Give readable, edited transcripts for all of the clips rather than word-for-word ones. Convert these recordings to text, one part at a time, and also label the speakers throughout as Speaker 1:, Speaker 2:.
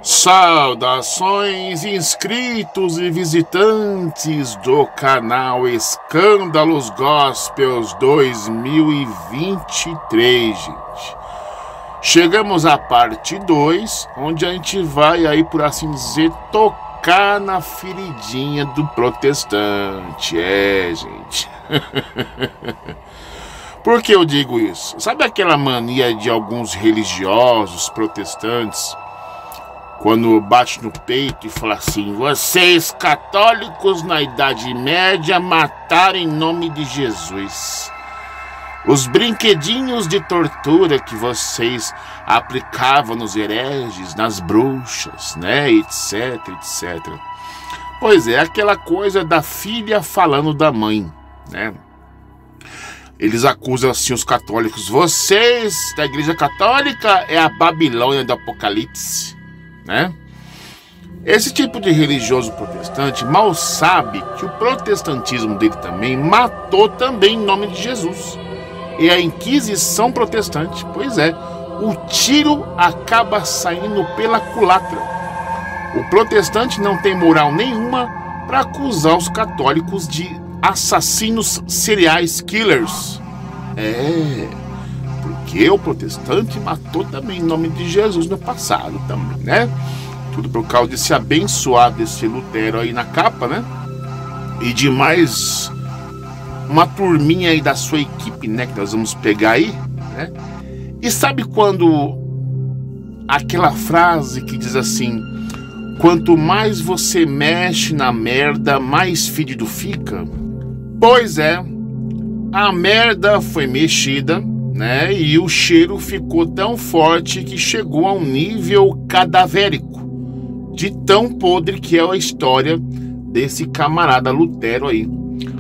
Speaker 1: Saudações, inscritos e visitantes do canal Escândalos Gospels 2023, gente. Chegamos à parte 2, onde a gente vai aí, por assim dizer, tocar na feridinha do protestante. Gente. Por que eu digo isso? Sabe aquela mania de alguns religiosos protestantes, quando bate no peito e fala assim: vocês católicos na Idade Média mataram em nome de Jesus. Os brinquedinhos de tortura que vocês aplicavam nos hereges, nas bruxas, né, etc, etc. Pois é, aquela coisa da filha falando da mãe, né? Eles acusam assim os católicos: vocês da Igreja Católica é a Babilônia do Apocalipse, né? Esse tipo de religioso protestante mal sabe que o protestantismo dele também matou também em nome de Jesus. E a Inquisição protestante, pois é, o tiro acaba saindo pela culatra. O protestante não tem moral nenhuma para acusar os católicos de assassinos seriais killers. Porque o protestante matou também em nome de Jesus no passado também, né? Tudo por causa desse abençoado, desse Lutero aí na capa, né? E de mais uma turminha aí da sua equipe, né? Que nós vamos pegar aí, né? E sabe quando aquela frase que diz assim: quanto mais você mexe na merda, mais fedido fica? Pois é, a merda foi mexida, né? E o cheiro ficou tão forte que chegou a um nível cadavérico, de tão podre que é a história desse camarada Lutero aí.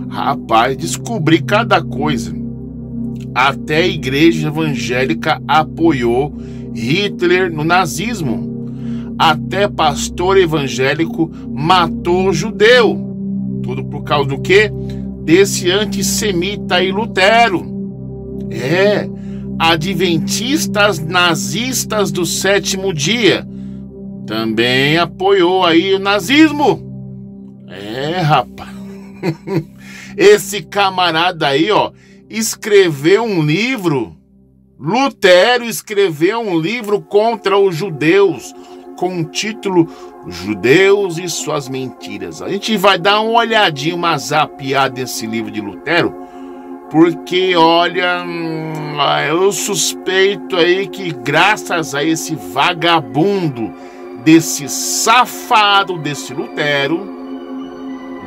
Speaker 1: Rapaz, descobri cada coisa. Até a igreja evangélica apoiou Hitler no nazismo. Até pastor evangélico matou judeu. Tudo por causa do quê? Desse antissemita aí Lutero. Adventistas nazistas do sétimo dia também apoiou aí o nazismo. Rapaz. Esse camarada aí, ó, escreveu um livro. Lutero escreveu um livro contra os judeus, com o título Judeus e Suas Mentiras. A gente vai dar uma olhadinha, uma zapiada nesse livro de Lutero, porque, olha, eu suspeito aí que graças a esse vagabundo, desse safado, desse Lutero,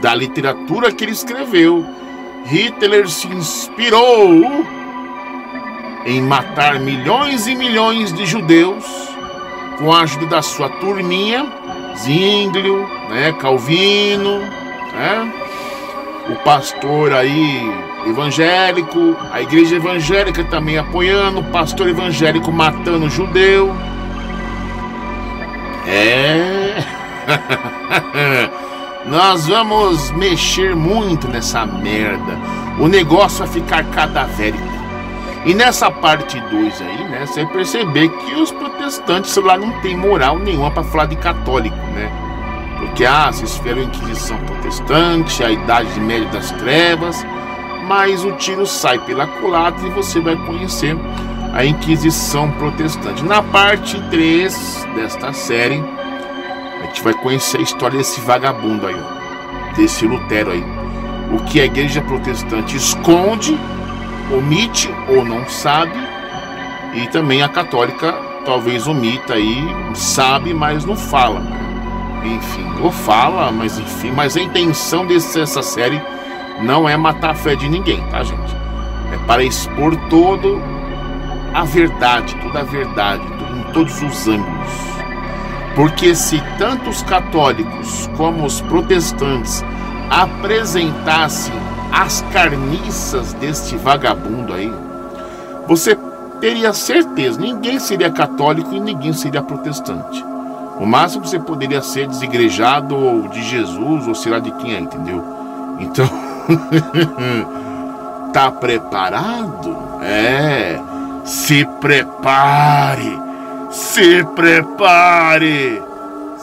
Speaker 1: da literatura que ele escreveu, Hitler se inspirou em matar milhões e milhões de judeus com a ajuda da sua turminha, Zwinglio, né, Calvino, né, o pastor aí evangélico, a igreja evangélica também apoiando, o pastor evangélico matando judeu. Nós vamos mexer muito nessa merda. O negócio vai ficar cadavérico. E nessa parte 2 aí, né, você vai perceber que os protestantes lá não tem moral nenhuma para falar de católico, né? Porque, vocês fizeram a Inquisição protestante, a Idade Média das Trevas, mas o tiro sai pela culatra e você vai conhecer a Inquisição protestante. Na parte 3 desta série, a gente vai conhecer a história desse vagabundo aí, ó, desse Lutero aí. O que a igreja protestante esconde, omite ou não sabe, e também a católica talvez omita aí, sabe, mas não fala. Enfim, ou fala, mas enfim, mas a intenção dessa série não é matar a fé de ninguém, tá, gente? É para expor toda a verdade, em todos os ângulos. Porque se tanto os católicos como os protestantes apresentassem as carniças deste vagabundo aí, você teria certeza, ninguém seria católico e ninguém seria protestante. O máximo que você poderia ser desigrejado ou de Jesus ou sei lá de quem é, entendeu? Então, tá preparado? Se prepare! Se prepare!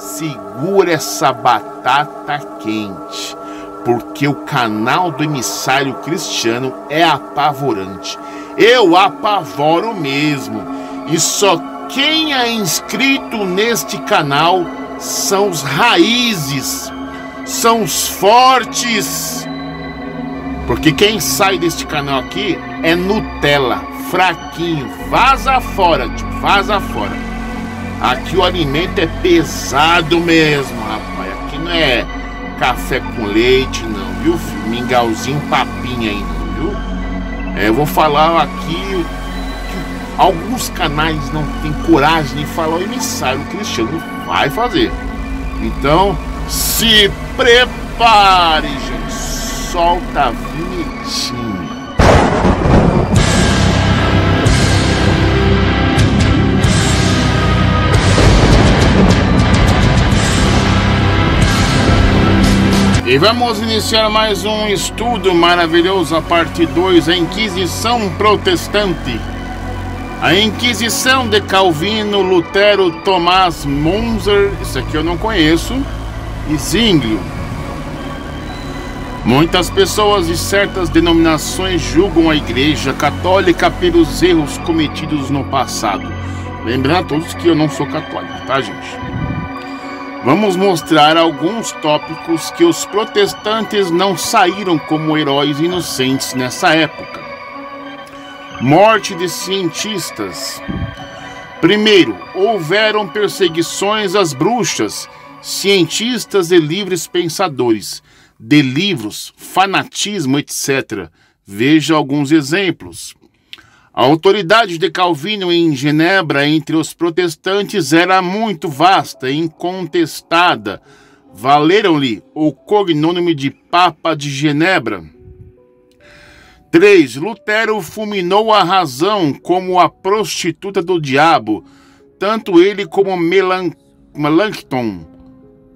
Speaker 1: segura essa batata quente, porque o canal do emissário cristiano é apavorante. Eu apavoro mesmo. E só quem é inscrito neste canal são os raízes, são os fortes. Porque quem sai deste canal aqui é Nutella, fraquinho, vaza fora, tipo, vaza fora. Aqui o alimento é pesado mesmo, rapaz. Aqui não é café com leite não, viu, filho? Mingauzinho, papinha aí não, viu? Eu vou falar aqui que alguns canais não têm coragem de falar, o emissário cristiano vai fazer. Então, se prepare, gente. Solta a vinhetinha. E vamos iniciar mais um estudo maravilhoso, a parte 2, a Inquisição Protestante. A Inquisição de Calvino, Lutero, Tomás Munzer, isso aqui eu não conheço, e Zwinglio. Muitas pessoas de certas denominações julgam a Igreja Católica pelos erros cometidos no passado. Lembrando a todos que eu não sou católico, tá, gente? Vamos mostrar alguns tópicos que os protestantes não saíram como heróis inocentes nessa época. Morte de cientistas. Primeiro, houveram perseguições às bruxas, cientistas e livres pensadores, de livros, fanatismo, etc. Veja alguns exemplos. A autoridade de Calvino em Genebra entre os protestantes era muito vasta e incontestada. Valeram-lhe o cognome de Papa de Genebra. 3. Lutero fulminou a razão como a prostituta do diabo. Tanto ele como Melanchthon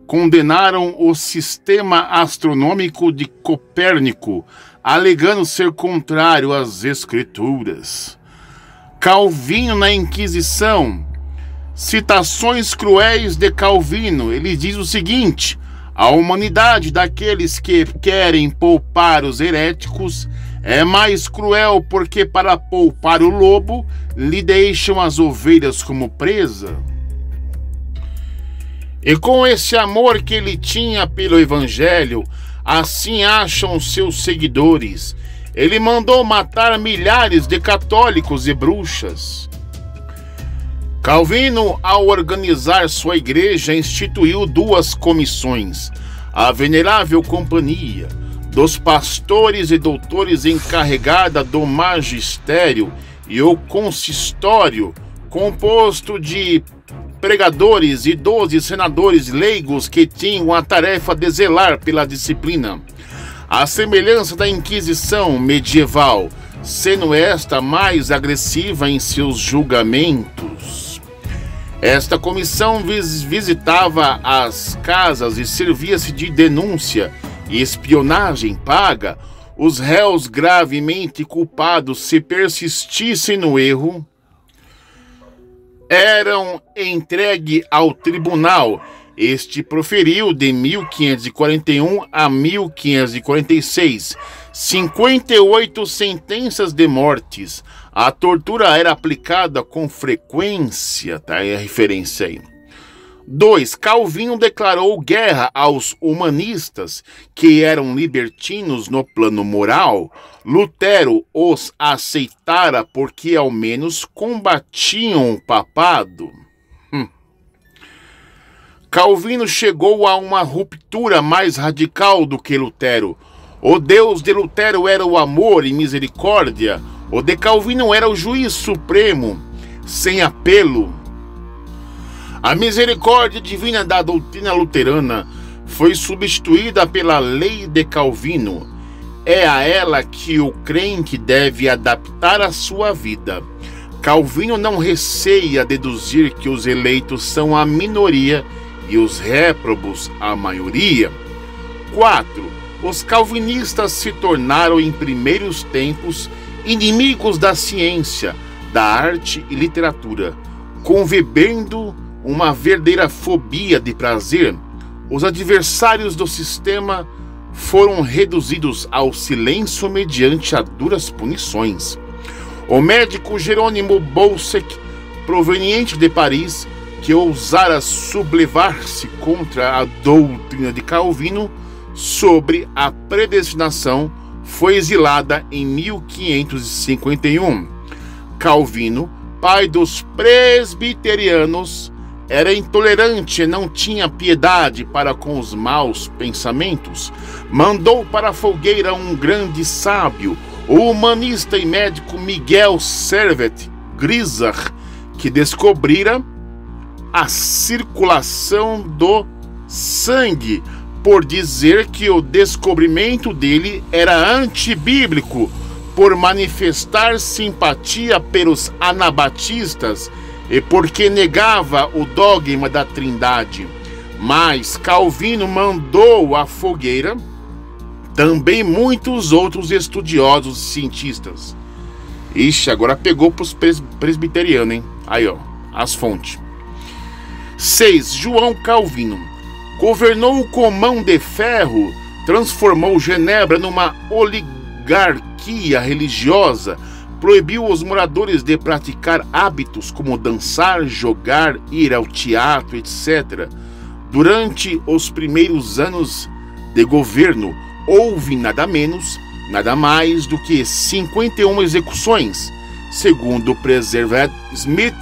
Speaker 1: condenaram o sistema astronômico de Copérnico, alegando ser contrário às Escrituras. Calvino na Inquisição. Citações cruéis de Calvino. Ele diz o seguinte: a humanidade daqueles que querem poupar os heréticos é mais cruel, porque para poupar o lobo lhe deixam as ovelhas como presa. E com esse amor que ele tinha pelo Evangelho, assim acham seus seguidores. Ele mandou matar milhares de católicos e bruxas. Calvino, ao organizar sua igreja, instituiu duas comissões: a Venerável Companhia dos Pastores e Doutores encarregada do magistério e o Consistório, composto de pregadores e 12 senadores leigos que tinham a tarefa de zelar pela disciplina. A semelhança da Inquisição medieval, sendo esta mais agressiva em seus julgamentos. Esta comissão visitava as casas e servia-se de denúncia e espionagem paga. Os réus gravemente culpados, se persistissem no erro, eram entregues ao tribunal. Este proferiu de 1541 a 1546 58 sentenças de mortes. A tortura era aplicada com frequência, tá aí a referência aí. 2. Calvino declarou guerra aos humanistas, que eram libertinos no plano moral. Lutero os aceitara porque ao menos combatiam o papado. Calvino chegou a uma ruptura mais radical do que Lutero. O Deus de Lutero era o amor e misericórdia. O de Calvino era o juiz supremo, sem apelo. A misericórdia divina da doutrina luterana foi substituída pela lei de Calvino. É a ela que o crente deve adaptar a sua vida. Calvino não receia deduzir que os eleitos são a minoria e os réprobos a maioria. 4. Os calvinistas se tornaram em primeiros tempos inimigos da ciência, da arte e literatura, convivendo uma verdadeira fobia de prazer, os adversários do sistema foram reduzidos ao silêncio mediante a duras punições. O médico Jerônimo Bolsec, proveniente de Paris, que ousara sublevar-se contra a doutrina de Calvino sobre a predestinação, foi exilada em 1551. Calvino, pai dos presbiterianos, era intolerante e não tinha piedade para com os maus pensamentos. Mandou para a fogueira um grande sábio, o humanista e médico Miguel Servet Grisar, que descobrira a circulação do sangue, por dizer que o descobrimento dele era antibíblico, por manifestar simpatia pelos anabatistas e porque negava o dogma da Trindade. Mas Calvino mandou à fogueira também muitos outros estudiosos e cientistas. Ixi, agora pegou para os presbiterianos, hein? Aí, ó, as fontes. 6. João Calvino governou com mão de ferro, transformou Genebra numa oligarquia religiosa, proibiu os moradores de praticar hábitos como dançar, jogar, ir ao teatro, etc. Durante os primeiros anos de governo, houve nada menos, nada mais do que 51 execuções. Segundo Preservet Smith,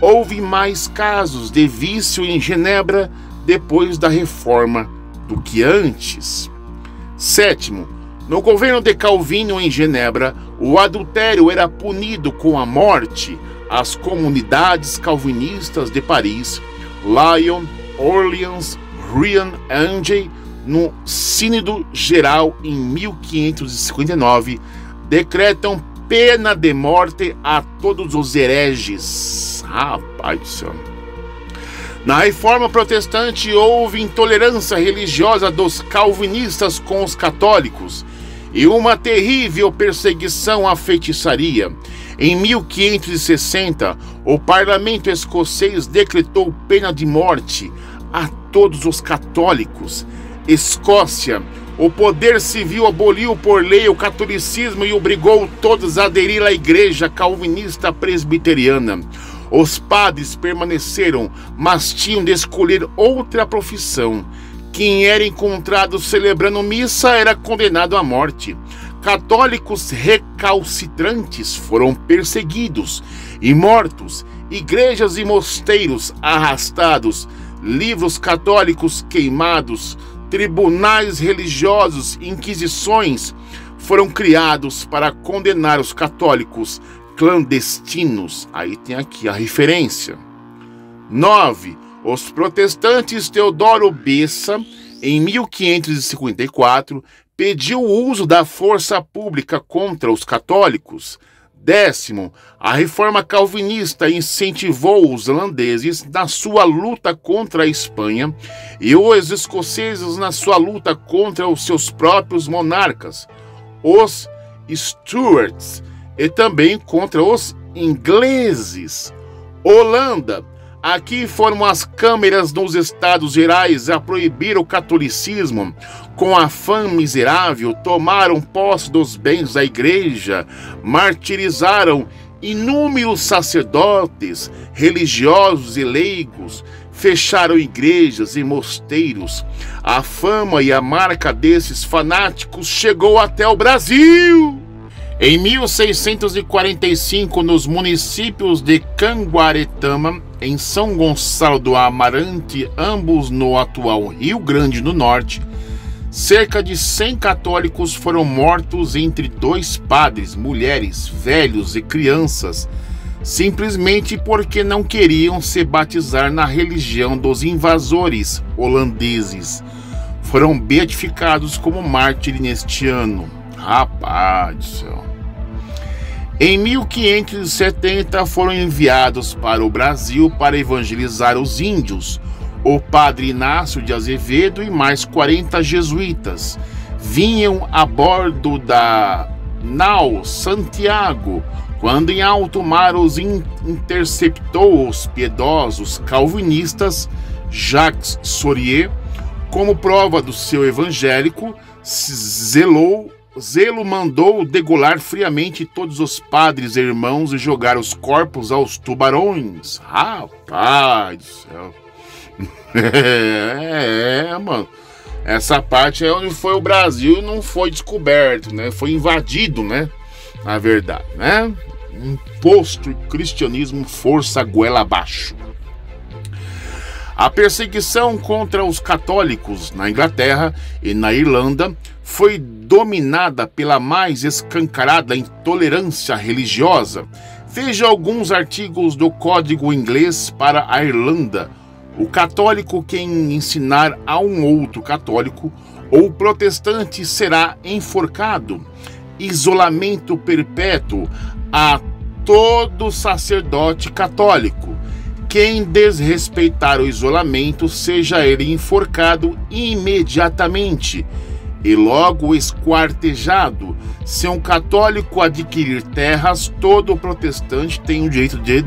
Speaker 1: houve mais casos de vício em Genebra depois da reforma do que antes. 7. No governo de Calvino em Genebra, o adultério era punido com a morte. As comunidades calvinistas de Paris, Lyon, Orleans, Rouen, Angers, no Sínodo Geral em 1559, decretam pena de morte a todos os hereges. Rapaz do céu. Na Reforma Protestante houve intolerância religiosa dos calvinistas com os católicos e uma terrível perseguição à feitiçaria. Em 1560, o parlamento escocês decretou pena de morte a todos os católicos. Escócia, o poder civil aboliu por lei o catolicismo e obrigou todos a aderir à igreja calvinista presbiteriana. Os padres permaneceram, mas tinham de escolher outra profissão. Quem era encontrado celebrando missa era condenado à morte. Católicos recalcitrantes foram perseguidos e mortos. Igrejas e mosteiros arrastados. Livros católicos queimados. Tribunais religiosos, inquisições foram criados para condenar os católicos clandestinos. Aí tem aqui a referência. 9. Os protestantes Teodoro Bessa, em 1554, pediu o uso da força pública contra os católicos. 10. A reforma calvinista incentivou os holandeses na sua luta contra a Espanha e os escoceses na sua luta contra os seus próprios monarcas, os Stuarts, e também contra os ingleses. Holanda. Aqui foram as câmeras nos Estados Gerais a proibir o catolicismo. Com afã miserável, tomaram posse dos bens da igreja, martirizaram inúmeros sacerdotes, religiosos e leigos, fecharam igrejas e mosteiros. A fama e a marca desses fanáticos chegou até o Brasil. Em 1645, nos municípios de Canguaretama, em São Gonçalo do Amarante, ambos no atual Rio Grande do Norte, cerca de 100 católicos foram mortos, entre 2 padres, mulheres, velhos e crianças, simplesmente porque não queriam se batizar na religião dos invasores holandeses. Foram beatificados como mártires neste ano. Rapaz do céu. Em 1570 foram enviados para o Brasil para evangelizar os índios o padre Inácio de Azevedo e mais 40 jesuítas. Vinham a bordo da nau Santiago quando em alto mar os interceptou os piedosos calvinistas Jacques Sorrier, como prova do seu evangélico zelo mandou degolar friamente todos os padres e irmãos e jogar os corpos aos tubarões. Rapaz do céu. Mano. Essa parte é onde foi o Brasil, não foi descoberto, né? Foi invadido, né? Na verdade, né? Imposto o cristianismo força a goela abaixo. A perseguição contra os católicos na Inglaterra e na Irlanda foi dominada pela mais escancarada intolerância religiosa. Veja alguns artigos do Código Inglês para a Irlanda. O católico quem ensinar a um outro católico ou protestante será enforcado. Isolamento perpétuo a todo sacerdote católico. Quem desrespeitar o isolamento, seja ele enforcado imediatamente e logo esquartejado. Se um católico adquirir terras, todo protestante tem o direito de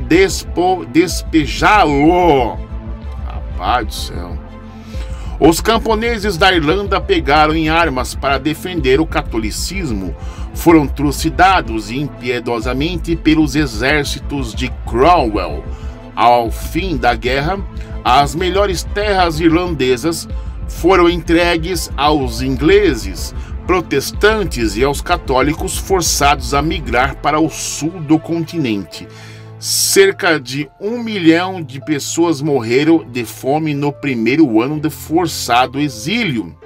Speaker 1: despejá-lo. Rapaz do céu. Os camponeses da Irlanda pegaram em armas para defender o catolicismo. Foram trucidados impiedosamente pelos exércitos de Cromwell. Ao fim da guerra, as melhores terras irlandesas foram entregues aos ingleses, protestantes e aos católicos forçados a migrar para o sul do continente. Cerca de 1 milhão de pessoas morreram de fome no primeiro ano de forçado exílio.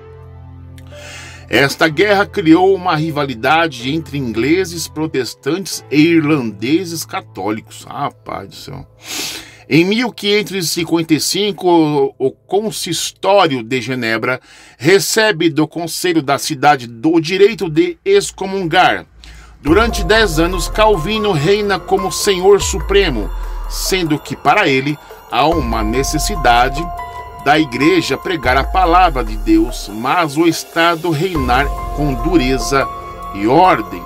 Speaker 1: Esta guerra criou uma rivalidade entre ingleses protestantes e irlandeses católicos. Rapaz do céu. Em 1555, o Consistório de Genebra recebe do Conselho da cidade o direito de excomungar. Durante 10 anos, Calvino reina como Senhor Supremo, sendo que para ele há uma necessidade da Igreja pregar a palavra de Deus, mas o Estado reinar com dureza e ordem.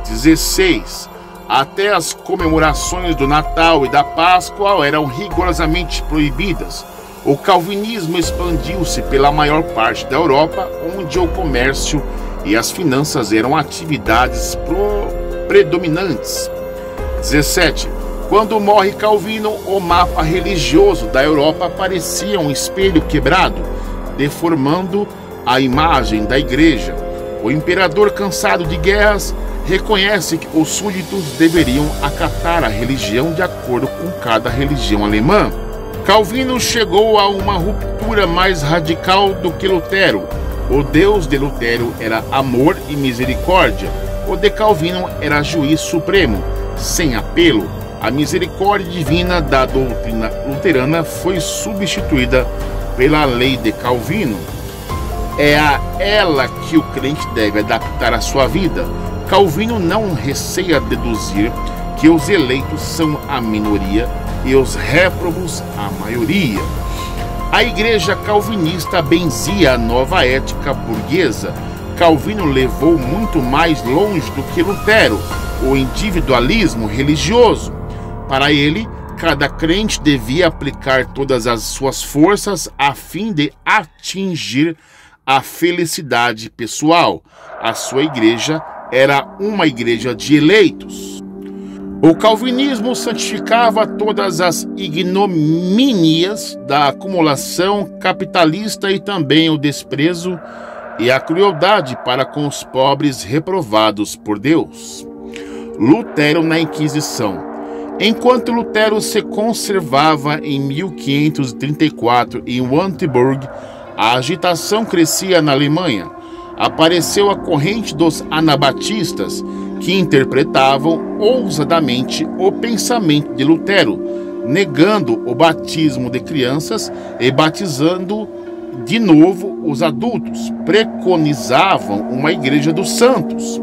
Speaker 1: 16. Até as comemorações do Natal e da Páscoa eram rigorosamente proibidas. O calvinismo expandiu-se pela maior parte da Europa, onde o comércio e as finanças eram atividades predominantes. 17. Quando morre Calvino, o mapa religioso da Europa parecia um espelho quebrado, deformando a imagem da igreja. O imperador, cansado de guerras, reconhece que os súditos deveriam acatar a religião de acordo com cada religião alemã. Calvino chegou a uma ruptura mais radical do que Lutero. O Deus de Lutero era amor e misericórdia. O de Calvino era juiz supremo, sem apelo. A misericórdia divina da doutrina luterana foi substituída pela lei de Calvino. É a ela que o crente deve adaptar a sua vida. Calvino não receia deduzir que os eleitos são a minoria e os réprobos a maioria. A igreja calvinista benzia a nova ética burguesa. Calvino levou muito mais longe do que Lutero o individualismo religioso. Para ele, cada crente devia aplicar todas as suas forças a fim de atingir a felicidade pessoal. A sua igreja era uma igreja de eleitos. O calvinismo santificava todas as ignomínias da acumulação capitalista e também o desprezo e a crueldade para com os pobres reprovados por Deus. Lutero na Inquisição. Enquanto Lutero se conservava em 1534 em Wittenberg, a agitação crescia na Alemanha. Apareceu a corrente dos anabatistas, que interpretavam ousadamente o pensamento de Lutero, negando o batismo de crianças e batizando de novo os adultos. Preconizavam uma igreja dos santos.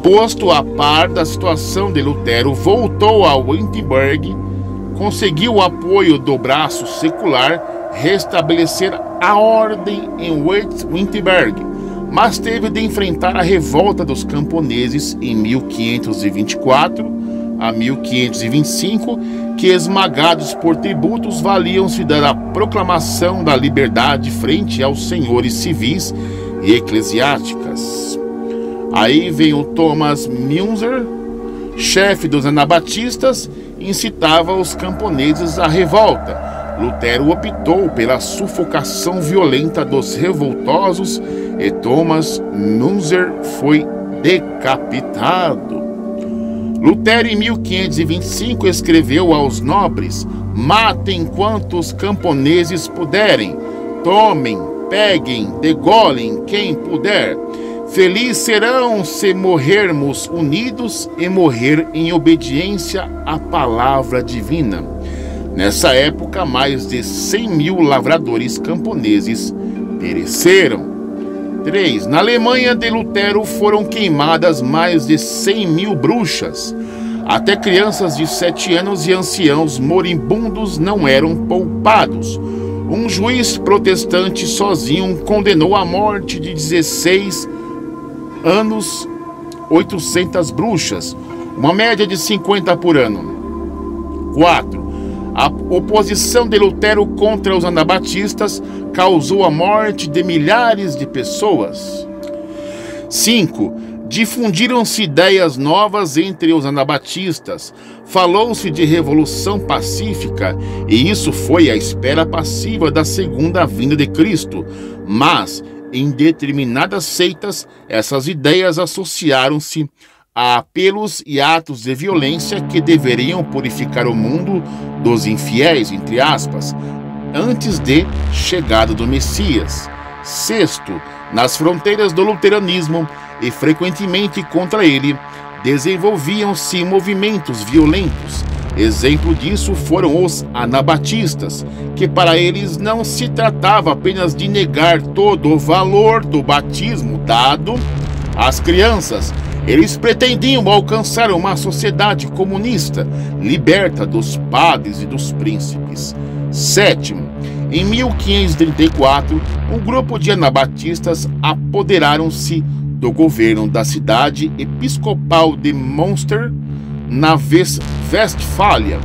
Speaker 1: Posto a par da situação de Lutero, voltou a Wittenberg, conseguiu o apoio do braço secular, restabelecer a ordem em Wittenberg. mas teve de enfrentar a revolta dos camponeses em 1524 a 1525, que, esmagados por tributos, valiam-se da proclamação da liberdade frente aos senhores civis e eclesiásticas. Aí vem o Thomas Müntzer, chefe dos anabatistas, incitava os camponeses à revolta. Lutero optou pela sufocação violenta dos revoltosos e Thomas Müntzer foi decapitado. Lutero, em 1525, escreveu aos nobres: matem quantos camponeses puderem, tomem, peguem, degolem quem puder. Feliz serão se morrermos unidos e morrer em obediência à palavra divina. Nessa época, mais de 100 mil lavradores camponeses pereceram. 3. Na Alemanha de Lutero foram queimadas mais de 100 mil bruxas. Até crianças de 7 anos e anciãos moribundos não eram poupados. Um juiz protestante sozinho condenou à morte de 16 anos 800 bruxas, uma média de 50 por ano. 4. A oposição de Lutero contra os anabatistas causou a morte de milhares de pessoas. 5. Difundiram-se ideias novas entre os anabatistas. Falou-se de revolução pacífica, e isso foi a espera passiva da segunda vinda de Cristo. Mas, em determinadas seitas, essas ideias associaram-se a apelos e atos de violência que deveriam purificar o mundo dos infiéis, entre aspas, antes de chegada do Messias. 6. Nas fronteiras do luteranismo, e frequentemente contra ele, desenvolviam-se movimentos violentos. Exemplo disso foram os anabatistas, que para eles não se tratava apenas de negar todo o valor do batismo dado às crianças. Eles pretendiam alcançar uma sociedade comunista, liberta dos padres e dos príncipes. 7. Em 1534, um grupo de anabatistas apoderaram-se do governo da cidade episcopal de Münster, na Westfália,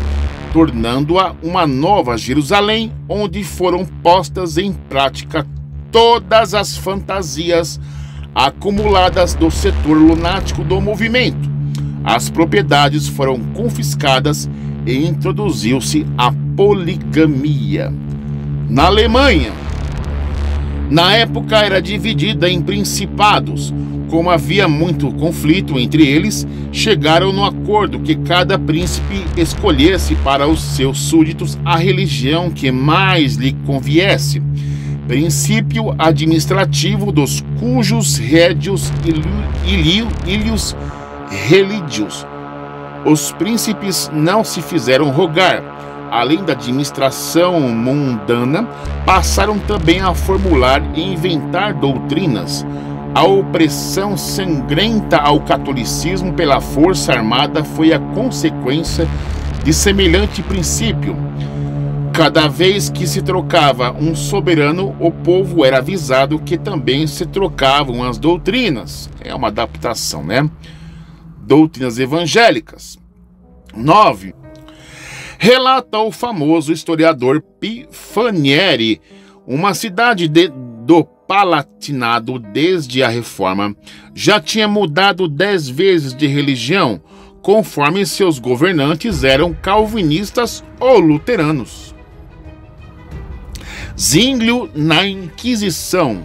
Speaker 1: tornando-a uma nova Jerusalém, onde foram postas em prática todas as fantasias acumuladas do setor lunático do movimento. As propriedades foram confiscadas e introduziu-se a poligamia. Na Alemanha, na época era dividida em principados. Como havia muito conflito entre eles, chegaram no acordo que cada príncipe escolhesse para os seus súditos a religião que mais lhe conviesse. Princípio administrativo dos cujos rédios ilhos religiosos. Os príncipes não se fizeram rogar. Além da administração mundana, passaram também a formular e inventar doutrinas. A opressão sangrenta ao catolicismo pela força armada foi a consequência de semelhante princípio. Cada vez que se trocava um soberano, o povo era avisado que também se trocavam as doutrinas. É uma adaptação, né? Doutrinas evangélicas. 9. Relata o famoso historiador Pifanieri, uma cidade do Palatinado desde a Reforma já tinha mudado 10 vezes de religião, conforme seus governantes eram calvinistas ou luteranos. Zwinglio na Inquisição.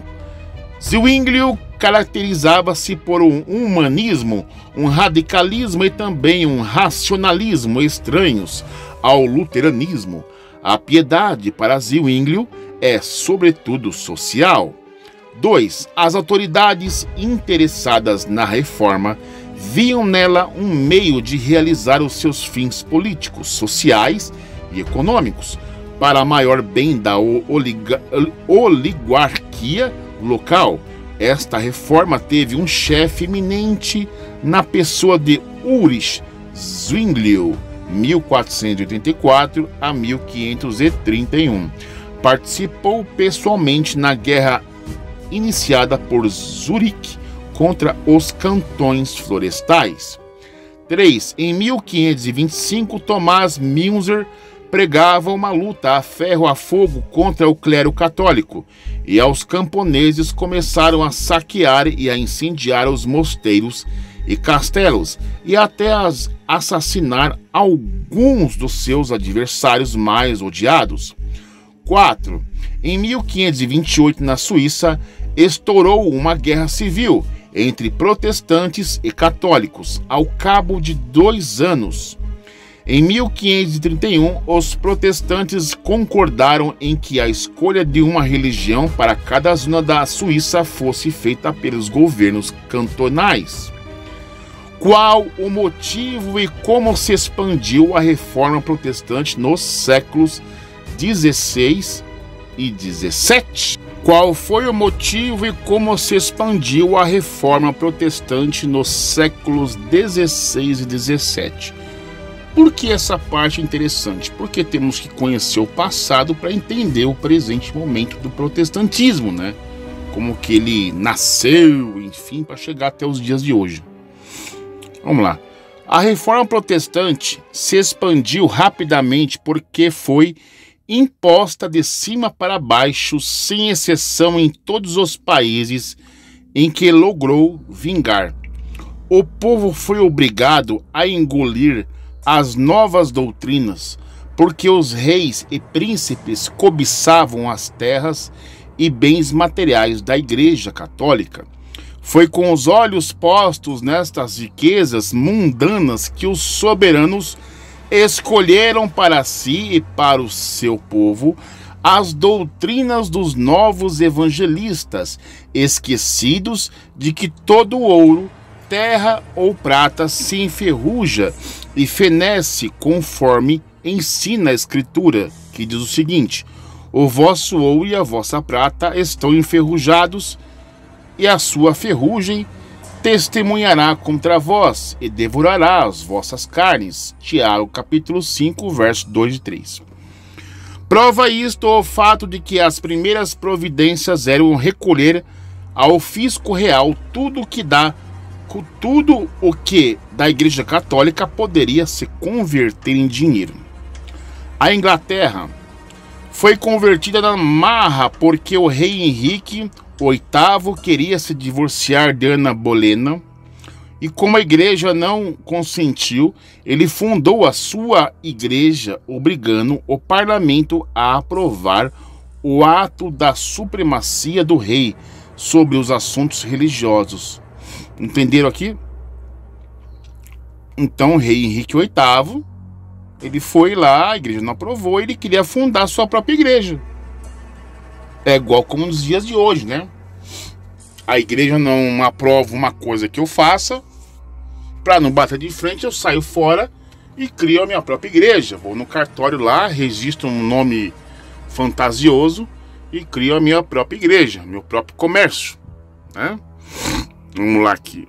Speaker 1: Zwinglio caracterizava-se por um humanismo, um radicalismo e também um racionalismo estranhos ao luteranismo. A piedade para Zwinglio é sobretudo social. 2. As autoridades interessadas na reforma viam nela um meio de realizar os seus fins políticos, sociais e econômicos, para maior bem da oligarquia local. Esta reforma teve um chefe eminente na pessoa de Ulrich Zwinglio, 1484 a 1531. Participou pessoalmente na Guerra iniciada por Zurique contra os cantões florestais. 3. Em 1525, Tomás Münzer pregava uma luta a ferro a fogo contra o clero católico, e aos camponeses começaram a saquear e a incendiar os mosteiros e castelos, e até assassinar alguns dos seus adversários mais odiados. 4. Em 1528, na Suíça, estourou uma guerra civil entre protestantes e católicos, ao cabo de 2 anos. Em 1531, os protestantes concordaram em que a escolha de uma religião para cada zona da Suíça fosse feita pelos governos cantonais. Qual o motivo e como se expandiu a reforma protestante nos séculos XVI e XVII? Qual foi o motivo e como se expandiu a reforma protestante nos séculos XVI e XVII? Por que essa parte é interessante? Porque temos que conhecer o passado para entender o presente momento do protestantismo, né? Como que ele nasceu, enfim, para chegar até os dias de hoje. Vamos lá. A reforma protestante se expandiu rapidamente porque foi imposta de cima para baixo, sem exceção em todos os países em que logrou vingar. O povo foi obrigado a engolir as novas doutrinas, porque os reis e príncipes cobiçavam as terras e bens materiais da Igreja Católica. Foi com os olhos postos nestas riquezas mundanas que os soberanos escolheram para si e para o seu povo as doutrinas dos novos evangelistas, esquecidos de que todo ouro, terra ou prata se enferruja e fenece, conforme ensina a Escritura, que diz o seguinte: o vosso ouro e a vossa prata estão enferrujados, e a sua ferrugem testemunhará contra vós, e devorará as vossas carnes. Tiago, capítulo 5, verso 2 e 3. Prova isto o fato de que as primeiras providências eram recolher ao fisco real tudo o que da Igreja Católica poderia se converter em dinheiro. A Inglaterra foi convertida na marra porque o rei Henrique VIII queria se divorciar de Ana Bolena, e como a igreja não consentiu, ele fundou a sua igreja, obrigando o parlamento a aprovar o ato da supremacia do rei sobre os assuntos religiosos. Entenderam aqui? Então o rei Henrique VIII, ele foi lá, a igreja não aprovou, ele queria fundar a sua própria igreja. É igual como nos dias de hoje, né? A igreja não aprova uma coisa que eu faça, para não bater de frente, eu saio fora e crio a minha própria igreja. Vou no cartório lá, registro um nome fantasioso e crio a minha própria igreja, meu próprio comércio, né? Vamos lá aqui.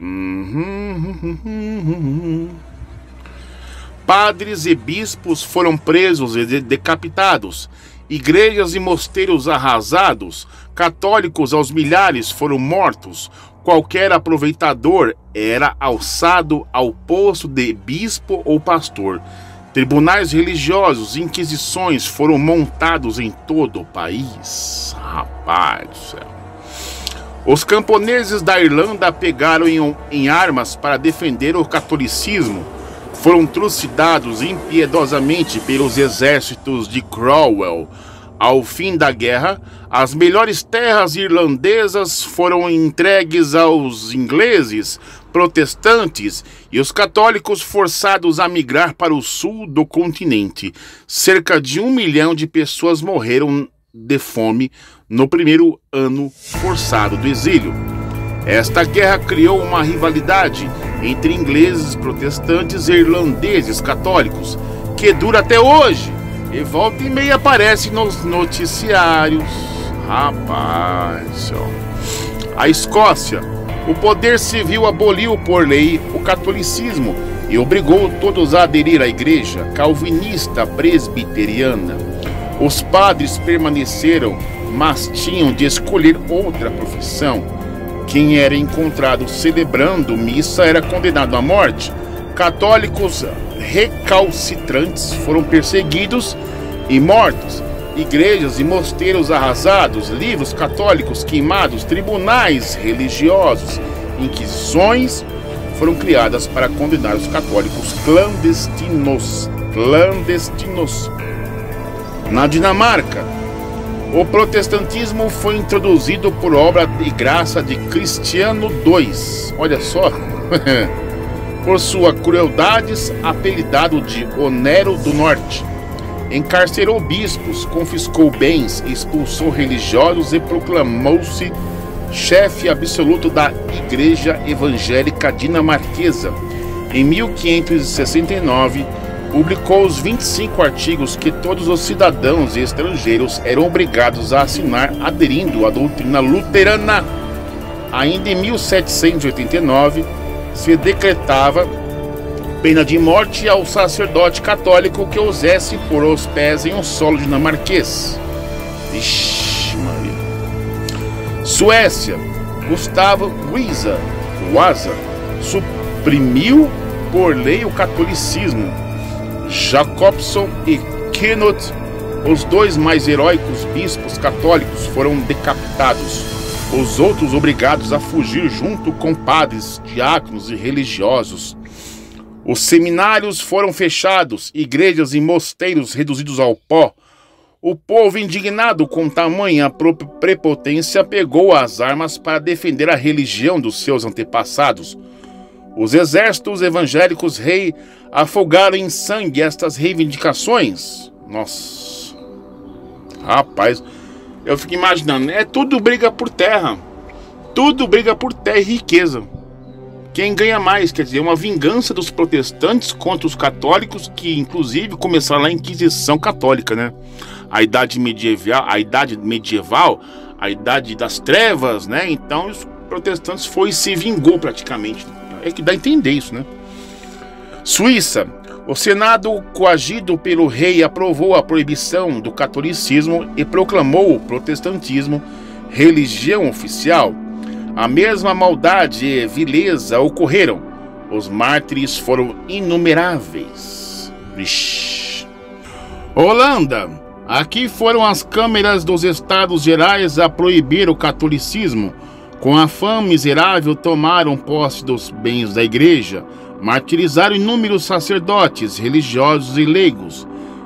Speaker 1: Padres e bispos foram presos e decapitados. Igrejas e mosteiros arrasados. Católicos aos milhares foram mortos. Qualquer aproveitador era alçado ao posto de bispo ou pastor. Tribunais religiosos, inquisições foram montados em todo o país. Rapaz do céu. Os camponeses da Irlanda pegaram em armas para defender o catolicismo. Foram trucidados impiedosamente pelos exércitos de Cromwell. Ao fim da guerra, as melhores terras irlandesas foram entregues aos ingleses, protestantes e os católicos forçados a migrar para o sul do continente. Cerca de 1 milhão de pessoas morreram de fome no primeiro ano forçado do exílio. Esta guerra criou uma rivalidade entre ingleses protestantes e irlandeses católicos, que dura até hoje, e volta e meia aparece nos noticiários. Rapaz, ó. A Escócia, o poder civil aboliu por lei o catolicismo e obrigou todos a aderir à igreja calvinista presbiteriana. Os padres permaneceram, mas tinham de escolher outra profissão. Quem era encontrado celebrando missa era condenado à morte. Católicos recalcitrantes foram perseguidos e mortos. Igrejas e mosteiros arrasados, livros católicos queimados, tribunais religiosos, inquisições foram criadas para condenar os católicos clandestinos. Na Dinamarca, o protestantismo foi introduzido por obra de graça de Cristiano II. Olha só, por sua crueldades, apelidado de Onero do Norte. Encarcerou bispos, confiscou bens, expulsou religiosos e proclamou-se chefe absoluto da Igreja Evangélica Dinamarquesa. Em 1569, publicou os 25 artigos que todos os cidadãos e estrangeiros eram obrigados a assinar, aderindo à doutrina luterana. Ainda em 1789, se decretava pena de morte ao sacerdote católico que ousesse pôr os pés em um solo dinamarquês. Vixe, Maria. Suécia, Gustavo Wasa suprimiu por lei o catolicismo. Jacobson e Kenneth, os dois mais heróicos bispos católicos, foram decapitados. Os outros obrigados a fugir junto com padres, diáconos e religiosos. Os seminários foram fechados, igrejas e mosteiros reduzidos ao pó. O povo, indignado com tamanha prepotência, pegou as armas para defender a religião dos seus antepassados. Os exércitos evangélicos rei afogaram em sangue estas reivindicações. Nossa, rapaz, eu fico imaginando, é tudo briga por terra. Tudo briga por terra e riqueza. Quem ganha mais, quer dizer, uma vingança dos protestantes contra os católicos, que inclusive começaram lá a Inquisição Católica, né? A idade medieval, a idade das trevas, né? Então os protestantes foi e se vingou praticamente. É que dá a entender isso, né? Suíça. O Senado, coagido pelo rei, aprovou a proibição do catolicismo e proclamou o protestantismo religião oficial. A mesma maldade e vileza ocorreram. Os mártires foram inumeráveis. Vixe. Holanda. Aqui foram as câmeras dos Estados Gerais a proibir o catolicismo. Com a fama miserável, tomaram posse dos bens da igreja, martirizaram inúmeros sacerdotes, religiosos e leigos,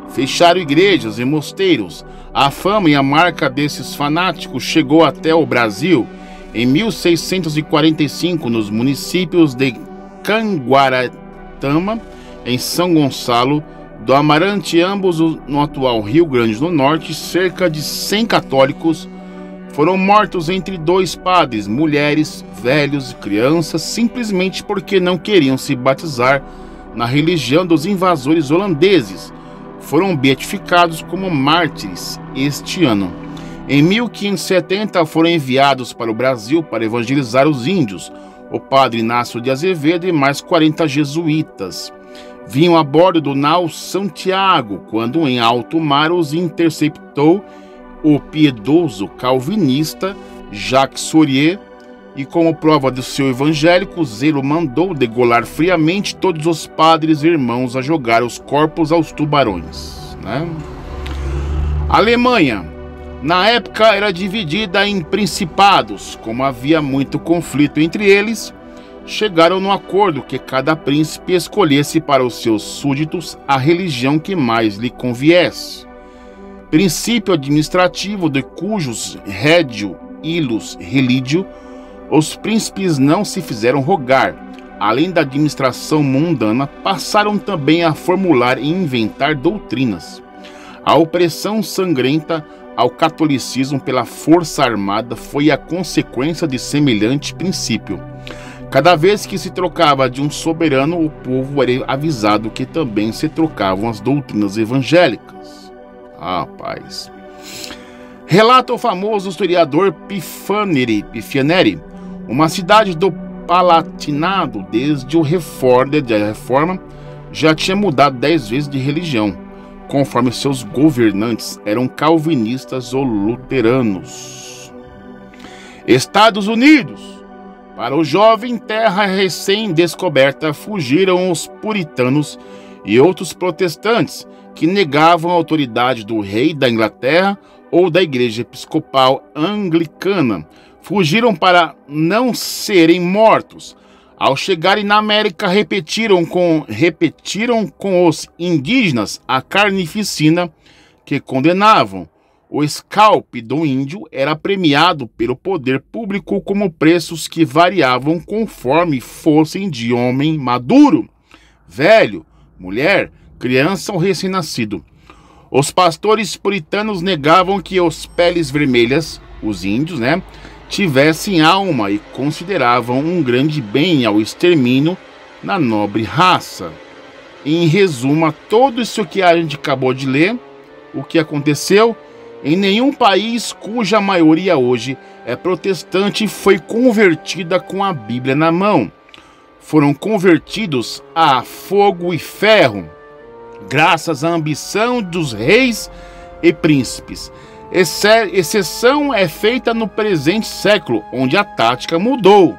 Speaker 1: fecharam igrejas e mosteiros. A fama e a marca desses fanáticos chegou até o Brasil. Em 1645, nos municípios de Canguaratama, em São Gonçalo do Amarante, ambos no atual Rio Grande do Norte, cerca de 100 católicos foram mortos, entre dois padres, mulheres, velhos e crianças, simplesmente porque não queriam se batizar na religião dos invasores holandeses. Foram beatificados como mártires este ano. Em 1570 foram enviados para o Brasil para evangelizar os índios, o padre Inácio de Azevedo e mais 40 jesuítas. Vinham a bordo do nau Santiago, quando em alto mar os interceptou o piedoso calvinista Jacques Sorrier, e como prova do seu evangélico zelo mandou degolar friamente todos os padres e irmãos a jogar os corpos aos tubarões, né? Alemanha. Na época era dividida em principados. Como havia muito conflito entre eles, chegaram no acordo que cada príncipe escolhesse para os seus súditos a religião que mais lhe conviesse. Princípio administrativo de cujos rédio ilus relidio, os príncipes não se fizeram rogar. Além da administração mundana, passaram também a formular e inventar doutrinas. A opressão sangrenta ao catolicismo pela força armada foi a consequência de semelhante princípio. Cada vez que se trocava de um soberano, o povo era avisado que também se trocavam as doutrinas evangélicas. Rapaz. Relata o famoso historiador Pifaneri, uma cidade do Palatinado, desde a Reforma, já tinha mudado 10 vezes de religião. conforme seus governantes eram calvinistas ou luteranos. Estados Unidos. Para o jovem terra recém-descoberta, fugiram os puritanos e outros protestantes que negavam a autoridade do rei da Inglaterra ou da Igreja Episcopal Anglicana. Fugiram para não serem mortos. Ao chegarem na América, repetiram com os indígenas a carnificina que condenavam. O scalp do índio era premiado pelo poder público como preços que variavam conforme fossem de homem maduro, velho, mulher, criança ou recém-nascido. Os pastores puritanos negavam que os peles vermelhas, os índios, tivessem alma e consideravam um grande bem ao extermínio na nobre raça. Em resumo, tudo isso que a gente acabou de ler, o que aconteceu, em nenhum país cuja maioria hoje é protestante foi convertida com a Bíblia na mão. Foram convertidos a fogo e ferro, graças à ambição dos reis e príncipes. Exceção é feita no presente século, onde a tática mudou.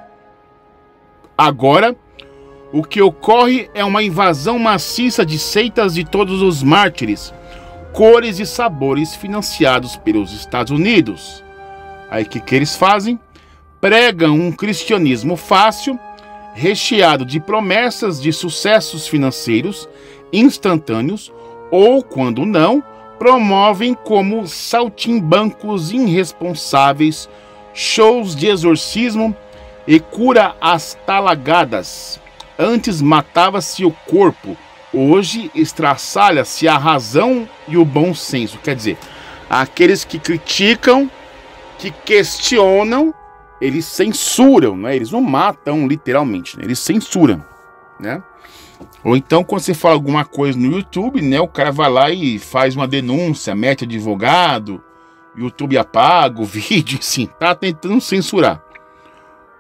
Speaker 1: Agora, o que ocorre é uma invasão maciça de seitas de todos os mártires, cores e sabores financiados pelos Estados Unidos. Aí o que eles fazem? Pregam um cristianismo fácil, recheado de promessas de sucessos financeiros instantâneos, ou, quando não, promovem como saltimbancos irresponsáveis shows de exorcismo e cura às talagadas. Antes matava-se o corpo, hoje estraçalha-se a razão e o bom senso. Quer dizer, aqueles que criticam, que questionam, eles censuram, Eles não matam literalmente, Eles censuram, Ou então, quando você fala alguma coisa no YouTube, o cara vai lá e faz uma denúncia, mete advogado, YouTube apaga o vídeo, assim, tá tentando censurar.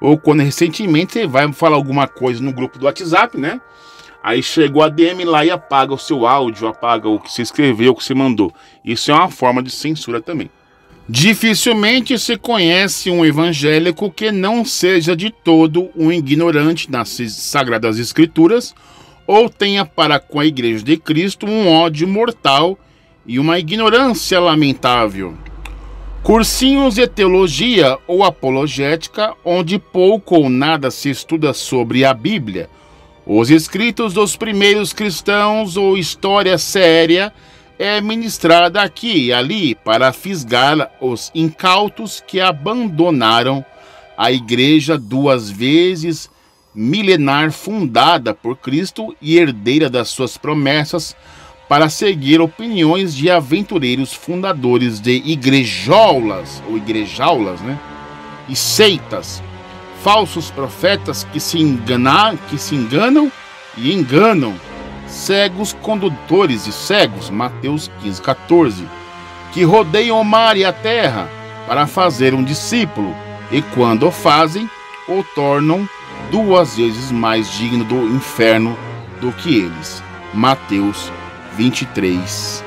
Speaker 1: Ou quando recentemente você vai falar alguma coisa no grupo do WhatsApp, Aí chegou a DM lá e apaga o seu áudio, apaga o que você escreveu, o que você mandou. Isso é uma forma de censura também. Dificilmente se conhece um evangélico que não seja de todo um ignorante nas Sagradas Escrituras ou tenha para com a Igreja de Cristo um ódio mortal e uma ignorância lamentável. Cursinhos de teologia ou apologética, onde pouco ou nada se estuda sobre a Bíblia, os escritos dos primeiros cristãos ou história séria é ministrada aqui e ali para fisgar os incautos que abandonaram a igreja 2 vezes milenar fundada por Cristo e herdeira das suas promessas para seguir opiniões de aventureiros fundadores de igrejaulas e seitas, falsos profetas que se enganam e enganam, cegos condutores de cegos, Mateus 15:14, que rodeiam o mar e a terra para fazer um discípulo, e quando o fazem, o tornam 2 vezes mais digno do inferno do que eles. Mateus 23:15.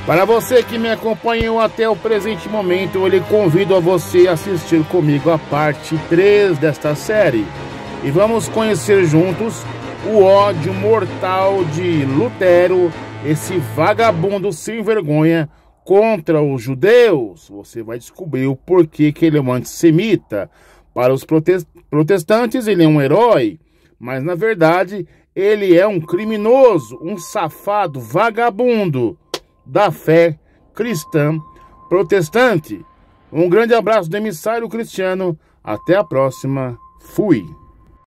Speaker 1: Para você que me acompanhou até o presente momento, eu lhe convido a você assistir comigo a parte 3 desta série. E vamos conhecer juntos o ódio mortal de Lutero, esse vagabundo sem vergonha, contra os judeus. Você vai descobrir o porquê que ele é um antissemita. Para os protestantes, ele é um herói, mas na verdade ele é um criminoso, um safado, vagabundo da fé cristã protestante. Um grande abraço do emissário Cristiano. Até a próxima. Fui.